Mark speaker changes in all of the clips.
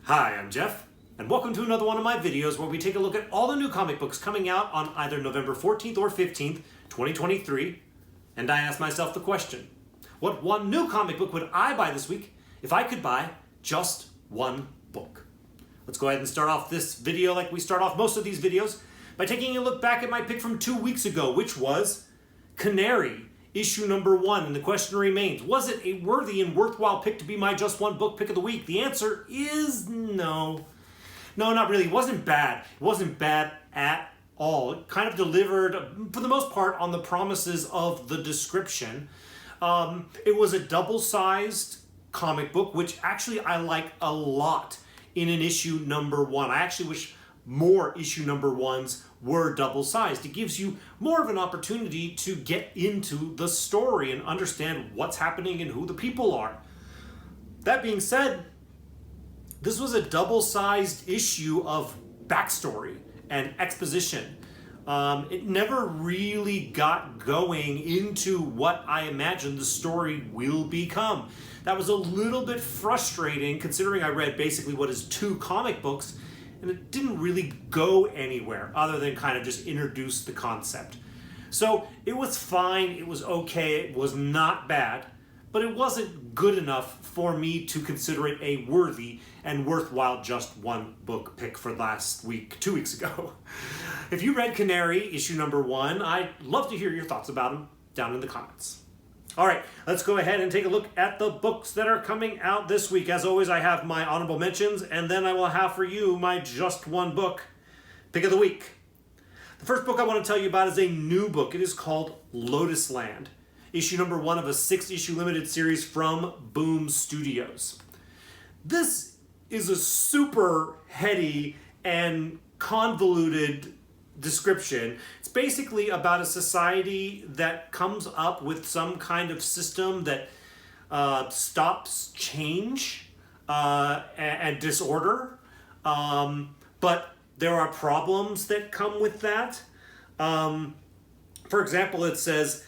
Speaker 1: Hi, I'm Jeff, and welcome to another one of my videos where we take a look at all the new comic books coming out on either November 14th or 15th, 2023, and I ask myself the question, what one new comic book would I buy this week if I could buy just one book? Let's go ahead and start off this video like we start off most of these videos by taking a look back at my pick from 2 weeks ago, which was Canary, issue number 1, and the question remains, was it a worthy and worthwhile pick to be my just one book pick of the week? The answer is no. No, not really. It wasn't bad. It wasn't bad at all. It kind of delivered, for the most part, on the promises of the description. It was a double-sized comic book, which actually I like a lot in an issue number 1. I actually wish more issue number 1s were double-sized. It gives you more of an opportunity to get into the story and understand what's happening and who the people are. That being said, this was a double-sized issue of backstory and exposition. It never really got going into what I imagined the story will become. That was a little bit frustrating considering I read basically what is 2 comic books, and it didn't really go anywhere other than kind of just introduce the concept. So it was fine, it was okay, it was not bad, but it wasn't good enough for me to consider it a worthy and worthwhile just one book pick for last week, 2 weeks ago. If you read Canary, issue number 1, I'd love to hear your thoughts about them down in the comments. All right, let's go ahead and take a look at the books that are coming out this week. As always, I have my honorable mentions, and then I will have for you my just one book pick of the week. The first book I want to tell you about is a new book. It is called Lotus Land, issue number 1 of a 6-issue limited series from Boom Studios. This is a super heady and convoluted description. It's basically about a society that comes up with some kind of system that stops change and disorder, but there are problems that come with that. For example, it says,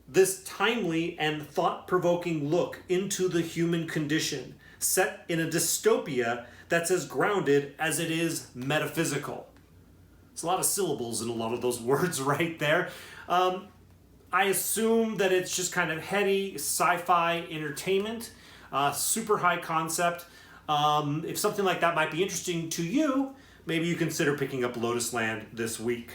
Speaker 1: this timely and thought-provoking look into the human condition, set in a dystopia that's as grounded as it is metaphysical. It's a lot of syllables in a lot of those words right there. I assume that it's just kind of heady sci-fi entertainment, super high concept. If something like that might be interesting to you, maybe you consider picking up Lotus Land this week.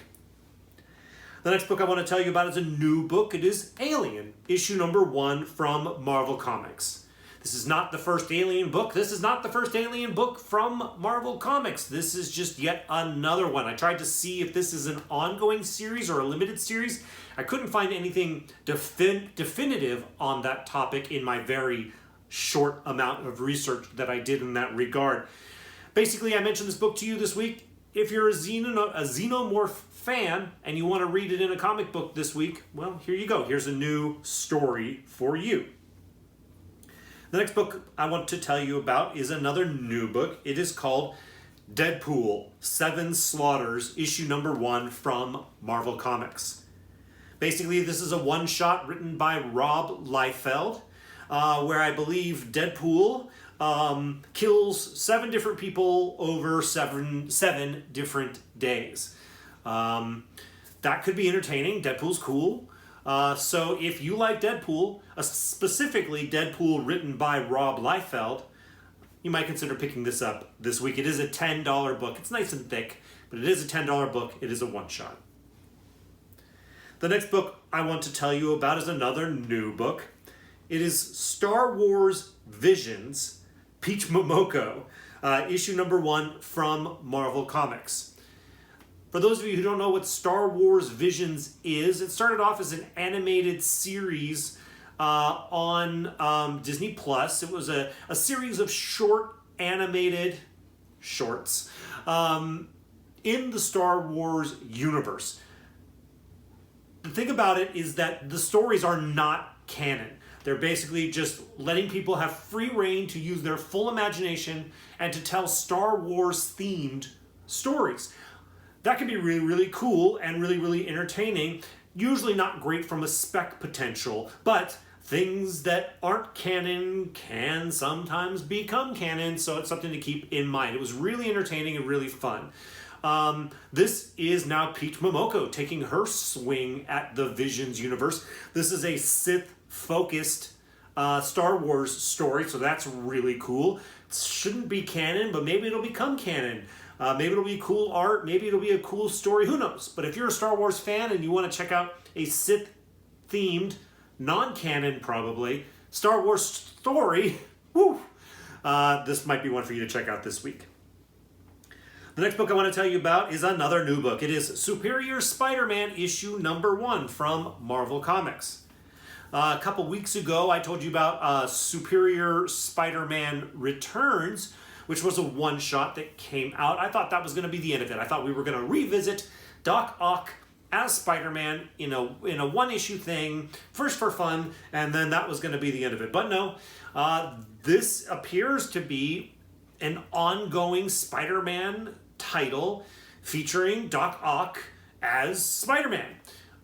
Speaker 1: The next book I want to tell you about is a new book. It is Alien, issue number 1 from Marvel Comics. This is not the first Alien book. This is not the first Alien book from Marvel Comics. This is just yet another one. I tried to see if this is an ongoing series or a limited series. I couldn't find anything definitive on that topic in my very short amount of research that I did in that regard. Basically, I mentioned this book to you this week. If you're a Xenomorph fan and you want to read it in a comic book this week, well, here you go. Here's a new story for you. The next book I want to tell you about is another new book. It is called Deadpool, 7 Slaughters, issue number 1 from Marvel Comics. Basically, this is a one-shot written by Rob Liefeld, where I believe Deadpool kills 7 different people over seven different days. That could be entertaining. Deadpool's cool. So if you like Deadpool, specifically Deadpool written by Rob Liefeld, you might consider picking this up this week. It is a $10 book. It's nice and thick, but it is a $10 book. It is a one-shot. The next book I want to tell you about is another new book. It is Star Wars Visions, Peach Momoko, issue number 1 from Marvel Comics. For those of you who don't know what Star Wars Visions is, it started off as an animated series on Disney+. It was a series of short animated shorts in the Star Wars universe. The thing about it is that the stories are not canon. They're basically just letting people have free reign to use their full imagination and to tell Star Wars themed stories. That can be really, really cool and really, really entertaining. Usually not great from a spec potential, but things that aren't canon can sometimes become canon, so it's something to keep in mind. It was really entertaining and really fun. This is now Pete Momoko taking her swing at the Visions universe. This is a Sith-focused Star Wars story, so that's really cool. It shouldn't be canon, but maybe it'll become canon. Maybe it'll be cool art, maybe it'll be a cool story, who knows? But if you're a Star Wars fan and you want to check out a Sith-themed, non-canon probably, Star Wars story, woo, this might be one for you to check out this week. The next book I want to tell you about is another new book. It is Superior Spider-Man issue number 1 from Marvel Comics. A couple weeks ago, I told you about Superior Spider-Man Returns, which was a one-shot that came out. I thought that was going to be the end of it. I thought we were going to revisit Doc Ock as Spider-Man in a one-issue thing, first for fun, and then that was going to be the end of it. But no, this appears to be an ongoing Spider-Man title featuring Doc Ock as Spider-Man.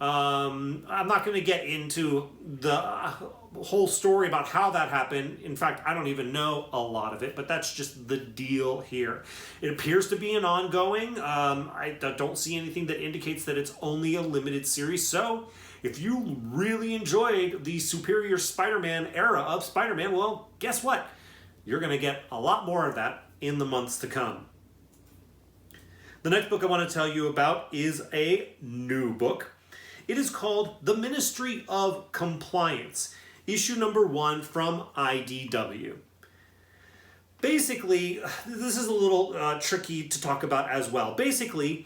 Speaker 1: I'm not going to get into the whole story about how that happened. In fact, I don't even know a lot of it, but that's just the deal here. It appears to be an ongoing. I don't see anything that indicates that it's only a limited series. So if you really enjoyed the Superior Spider-Man era of Spider-Man, well, guess what? You're going to get a lot more of that in the months to come. The next book I want to tell you about is a new book. It is called The Ministry of Compliance, issue number 1 from IDW. Basically, this is a little tricky to talk about as well. Basically,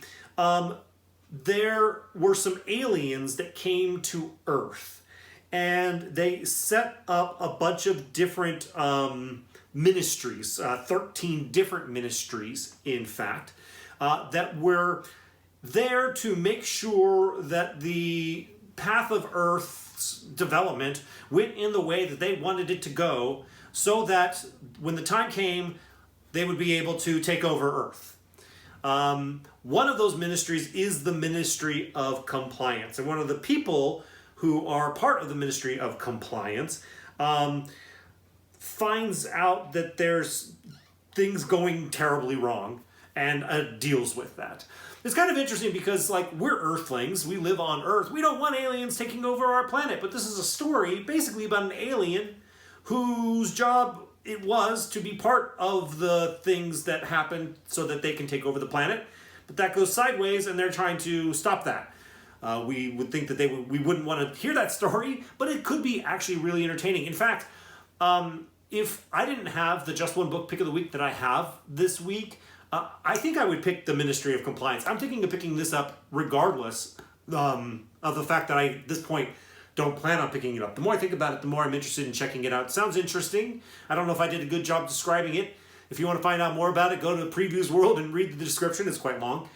Speaker 1: there were some aliens that came to Earth, and they set up a bunch of different ministries, 13 different ministries, in fact, that were there to make sure that the path of Earth's development went in the way that they wanted it to go, so that when the time came, they would be able to take over Earth. One of those ministries is the Ministry of Compliance, and one of the people who are part of the Ministry of Compliance finds out that there's things going terribly wrong and deals with that. It's kind of interesting because, like, we're Earthlings. We live on Earth. We don't want aliens taking over our planet. But this is a story basically about an alien whose job it was to be part of the things that happen so that they can take over the planet. But that goes sideways, and they're trying to stop that. We would think that we wouldn't want to hear that story, but it could be actually really entertaining. In fact, if I didn't have the Just One Book Pick of the Week that I have this week, I think I would pick the Ministry of Compliance. I'm thinking of picking this up regardless of the fact that I, at this point, don't plan on picking it up. The more I think about it, the more I'm interested in checking it out. It sounds interesting. I don't know if I did a good job describing it. If you want to find out more about it, go to Previews World and read the description. It's quite long.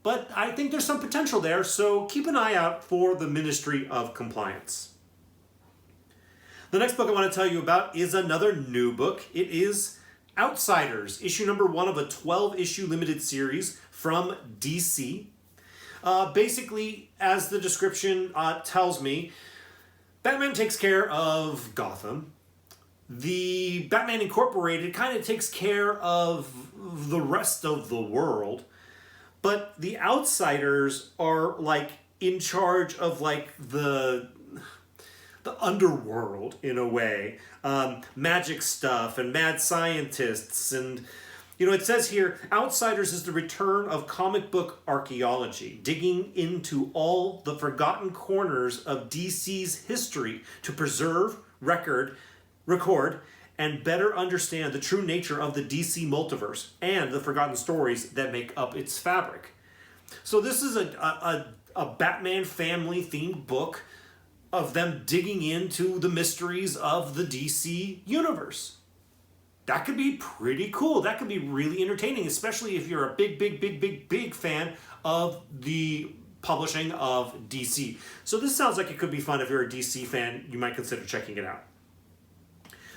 Speaker 1: But I think there's some potential there, so keep an eye out for the Ministry of Compliance. The next book I want to tell you about is another new book. It is Outsiders, issue number 1 of a 12-issue limited series from DC. Basically, as the description tells me, Batman takes care of Gotham. The Batman Incorporated kind of takes care of the rest of the world. But the Outsiders are, like, in charge of, like, the underworld, in a way. Magic stuff and mad scientists. And, you know, it says here, Outsiders is the return of comic book archaeology, digging into all the forgotten corners of DC's history to preserve, record, and better understand the true nature of the DC multiverse and the forgotten stories that make up its fabric. So this is a Batman family-themed book of them digging into the mysteries of the DC universe. That could be pretty cool. That could be really entertaining, especially if you're a big fan of the publishing of DC. So this sounds like it could be fun. If you're a DC fan, you might consider checking it out.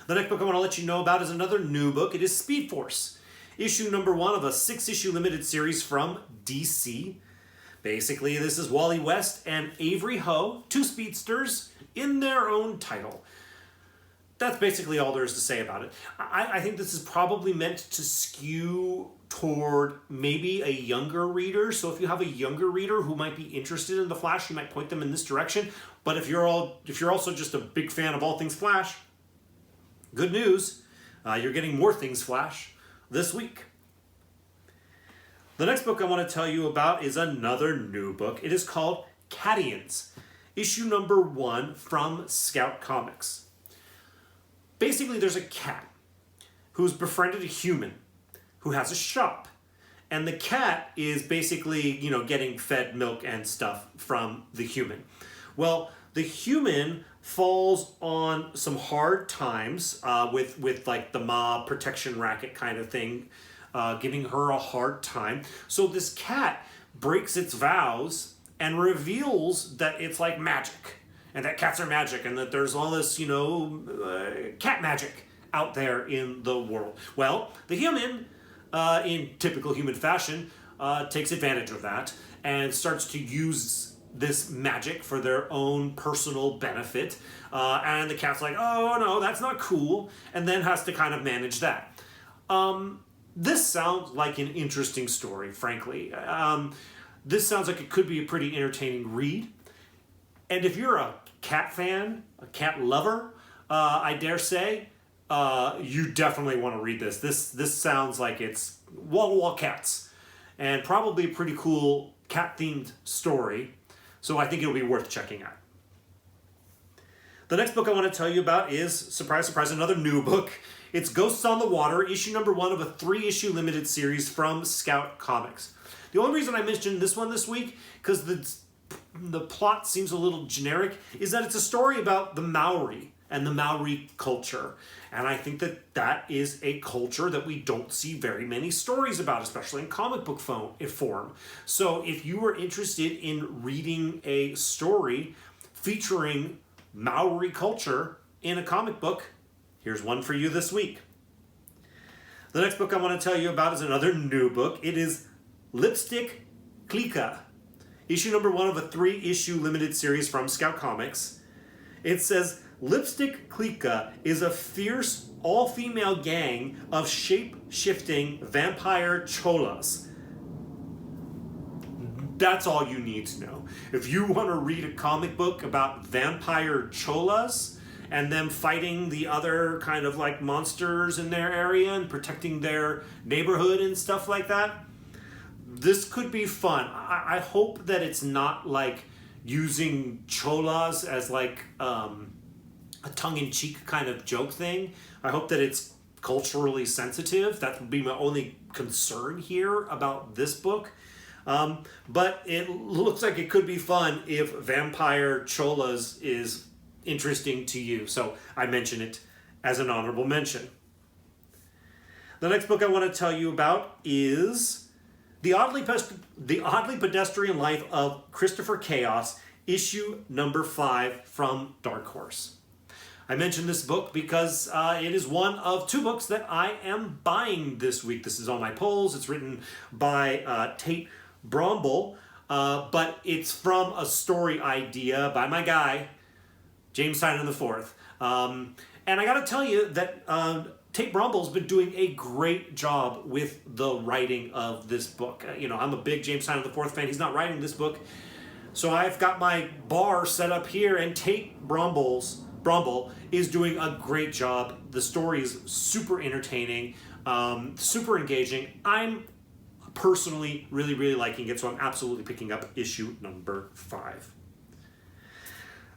Speaker 1: The next book I want to let you know about is another new book. It is Speed Force, issue number 1 of a 6-issue limited series from DC. Basically, this is Wally West and Avery Ho, two speedsters in their own title. That's basically all there is to say about it. I think this is probably meant to skew toward maybe a younger reader. So if you have a younger reader who might be interested in the Flash, you might point them in this direction. But if you're also just a big fan of all things Flash, good news, you're getting more things Flash this week. The next book I want to tell you about is another new book. It is called Catians, issue number 1 from Scout Comics. Basically, there's a cat who's befriended a human who has a shop. And the cat is basically, getting fed milk and stuff from the human. Well, the human falls on some hard times with like the mob protection racket kind of thing, giving her a hard time. So this cat breaks its vows and reveals that it's like magic. And that cats are magic, and that there's all this, cat magic out there in the world. Well, the human, in typical human fashion, takes advantage of that and starts to use this magic for their own personal benefit. And the cat's like, oh, no, that's not cool, and then has to kind of manage that. This sounds like an interesting story, frankly. This sounds like it could be a pretty entertaining read. And if you're a cat fan, a cat lover, I dare say, you definitely want to read this. This sounds like it's wall-to-wall cats, and probably a pretty cool cat-themed story, so I think it'll be worth checking out. The next book I want to tell you about is, surprise, surprise, another new book. It's Ghosts on the Water, issue number 1 of a 3-issue limited series from Scout Comics. The only reason I mentioned this one this week, because the plot seems a little generic, is that it's a story about the Maori and the Maori culture. And I think that is a culture that we don't see very many stories about, especially in comic book form. So if you are interested in reading a story featuring Maori culture in a comic book, here's one for you this week. The next book I want to tell you about is another new book. It is Lipstick Clica, issue number 1 of a 3-issue limited series from Scout Comics. It says, Lipstick Clica is a fierce, all-female gang of shape-shifting vampire cholas. That's all you need to know. If you want to read a comic book about vampire cholas and them fighting the other kind of like monsters in their area and protecting their neighborhood and stuff like that, this could be fun. I hope that it's not like using cholas as like a tongue-in-cheek kind of joke thing. I hope that it's culturally sensitive. That would be my only concern here about this book. But it looks like it could be fun if vampire cholas is interesting to you. So I mention it as an honorable mention. The next book I want to tell you about is The Oddly Pedestrian Life of Christopher Chaos, issue number 5 from Dark Horse. I mentioned this book because it is one of 2 books that I am buying this week. This is on my polls. It's written by Tate Bromble, but it's from a story idea by my guy, James Tynion IV. And I gotta tell you that Tate Bromble's been doing a great job with the writing of this book. I'm a big James Tynion IV fan. He's not writing this book. So I've got my bar set up here, and Tate Bromble is doing a great job. The story is super entertaining, super engaging. I'm personally really, really liking it, so I'm absolutely picking up issue number 5.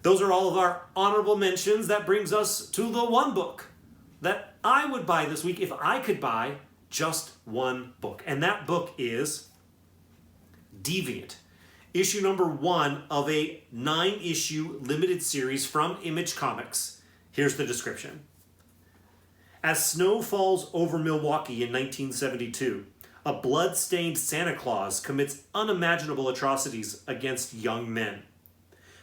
Speaker 1: Those are all of our honorable mentions. That brings us to the one book that I would buy this week if I could buy just one book. And that book is Deviant, issue number 1 of a 9-issue limited series from Image Comics. Here's the description. As snow falls over Milwaukee in 1972, a blood-stained Santa Claus commits unimaginable atrocities against young men.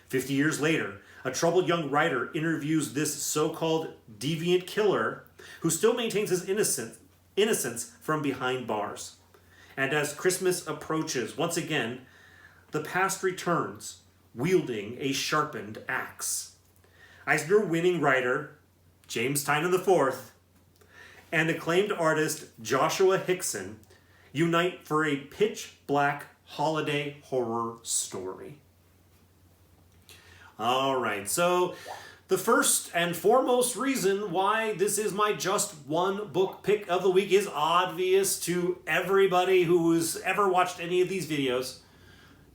Speaker 1: 50 years later, a troubled young writer interviews this so-called deviant killer who still maintains his innocence from behind bars. And as Christmas approaches, once again, the past returns, wielding a sharpened axe. Eisner-winning writer James Tynion IV and acclaimed artist Joshua Hixson unite for a pitch-black holiday horror story. All right, so the first and foremost reason why this is my just one book pick of the week is obvious to everybody who's ever watched any of these videos.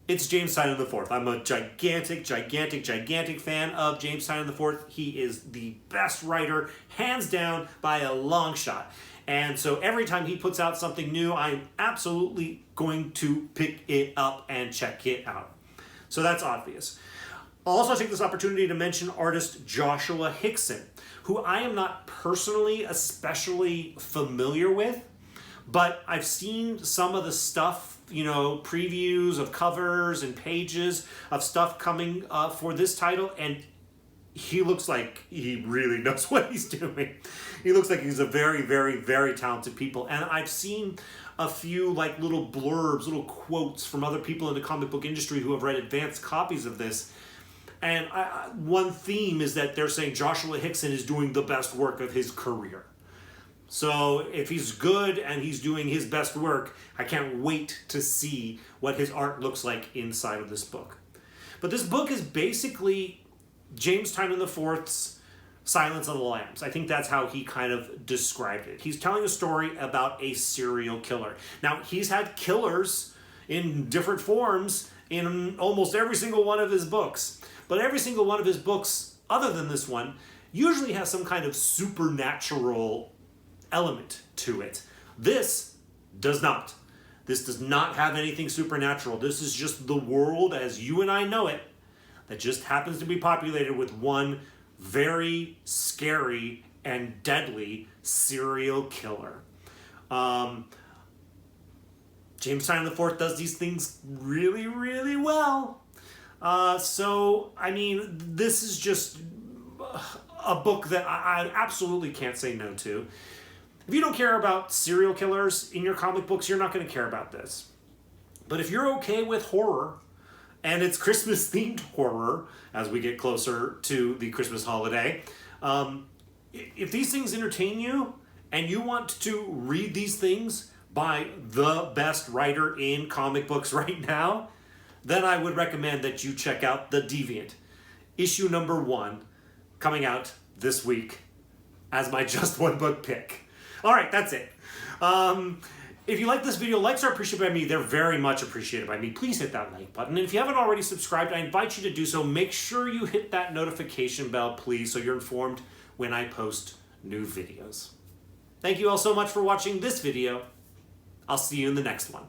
Speaker 1: It's James Tynion IV. I'm a gigantic fan of James Tynion IV. He is the best writer, hands down, by a long shot. And so every time he puts out something new, I'm absolutely going to pick it up and check it out. So that's obvious. I'll also take this opportunity to mention artist Joshua Hixson, who I am not personally especially familiar with, but I've seen some of the stuff, you know, previews of covers and pages of stuff coming for this title, and he looks like he really knows what he's doing. He looks like he's a very talented people, and I've seen a few like little blurbs, little quotes from other people in the comic book industry who have read advanced copies of this. And one theme is that they're saying Joshua Hixson is doing the best work of his career. So if he's good and he's doing his best work, I can't wait to see what his art looks like inside of this book. But this book is basically James Tynion IV's Silence of the Lambs. I think that's how he kind of described it. He's telling a story about a serial killer. Now, he's had killers in different forms in almost every single one of his books. But every single one of his books, other than this one, usually has some kind of supernatural element to it. This does not. This does not have anything supernatural. This is just the world as you and I know it, that just happens to be populated with one very scary and deadly serial killer. James Tynion IV does these things really well. So, I mean, this is just a book that I absolutely can't say no to. If you don't care about serial killers in your comic books, you're not going to care about this. But if you're okay with horror, and it's Christmas-themed horror, as we get closer to the Christmas holiday, if these things entertain you, and you want to read these things by the best writer in comic books right now, then I would recommend that you check out The Deviant, issue number 1, coming out this week as my just one book pick. All right, that's it. If you like this video, likes are appreciated by me. They're very much appreciated by me. Please hit that like button. And if you haven't already subscribed, I invite you to do so. Make sure you hit that notification bell, please, so you're informed when I post new videos. Thank you all so much for watching this video. I'll see you in the next one.